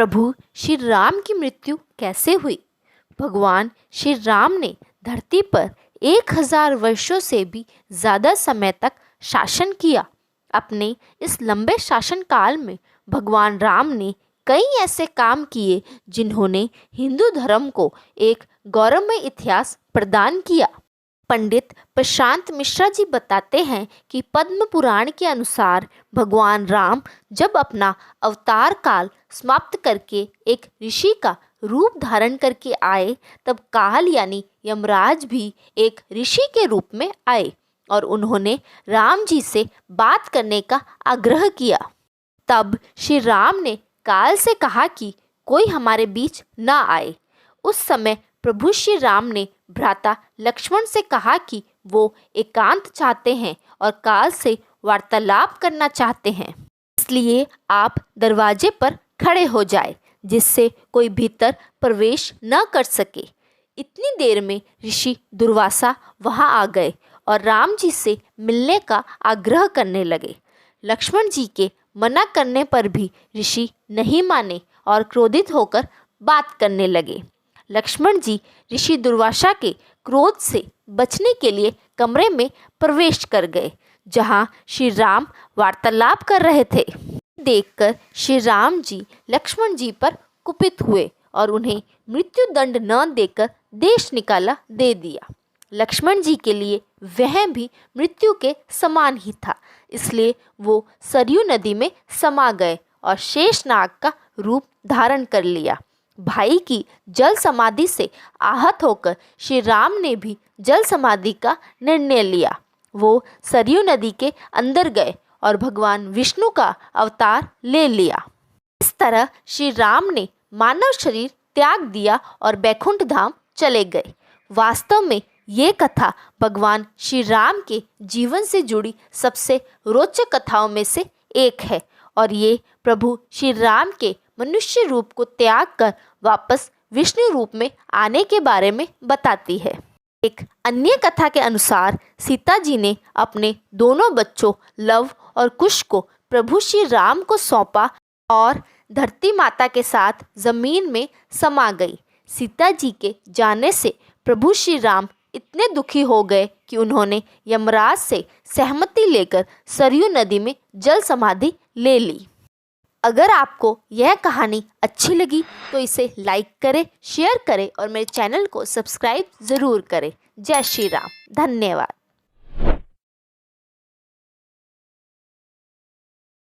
प्रभु श्री राम की मृत्यु कैसे हुई? भगवान श्री राम ने धरती पर 1000 वर्षों से भी ज़्यादा समय तक शासन किया। अपने इस लंबे शासन काल में भगवान राम ने कई ऐसे काम किए जिन्होंने हिंदू धर्म को एक गौरवमय इतिहास प्रदान किया। पंडित प्रशांत मिश्रा जी बताते हैं कि पद्म पुराण के अनुसार भगवान राम जब अपना अवतार काल समाप्त करके एक ऋषि का रूप धारण करके आए, तब काल यानी यमराज भी एक ऋषि के रूप में आए और उन्होंने राम जी से बात करने का आग्रह किया। तब श्री राम ने काल से कहा कि कोई हमारे बीच न आए। उस समय प्रभु श्री राम ने भ्राता लक्ष्मण से कहा कि वो एकांत चाहते हैं और काल से वार्तालाप करना चाहते हैं, इसलिए आप दरवाजे पर खड़े हो जाए जिससे कोई भीतर प्रवेश न कर सके। इतनी देर में ऋषि दुर्वासा वहां आ गए और राम जी से मिलने का आग्रह करने लगे। लक्ष्मण जी के मना करने पर भी ऋषि नहीं माने और क्रोधित होकर बात करने लगे। लक्ष्मण जी ऋषि दुर्वासा के क्रोध से बचने के लिए कमरे में प्रवेश कर गए जहां श्री राम वार्तालाप कर रहे थे। देखकर श्री राम जी लक्ष्मण जी पर कुपित हुए और उन्हें मृत्यु दंड न देकर देश निकाला दे दिया। लक्ष्मण जी के लिए वह भी मृत्यु के समान ही था, इसलिए वो सरयू नदी में समा गए और शेषनाग का रूप धारण कर लिया। भाई की जल समाधि से आहत होकर श्री राम ने भी जल समाधि का निर्णय लिया। वो सरयू नदी के अंदर गए और भगवान विष्णु का अवतार ले लिया। इस तरह श्री राम ने मानव शरीर त्याग दिया और बैकुंठ धाम चले गए। वास्तव में ये कथा भगवान श्री राम के जीवन से जुड़ी सबसे रोचक कथाओं में से एक है और ये प्रभु श्री राम के मनुष्य रूप को त्याग कर वापस विष्णु रूप में आने के बारे में बताती है। एक अन्य कथा के अनुसार सीता जी ने अपने दोनों बच्चों लव और कुश को प्रभु श्री राम को सौंपा और धरती माता के साथ जमीन में समा गई। सीता जी के जाने से प्रभु श्री राम इतने दुखी हो गए कि उन्होंने यमराज से सहमति लेकर सरयू नदी में जल समाधि ले ली। अगर आपको यह कहानी अच्छी लगी तो इसे लाइक करें, शेयर करें और मेरे चैनल को सब्सक्राइब ज़रूर करें। जय श्री राम। धन्यवाद।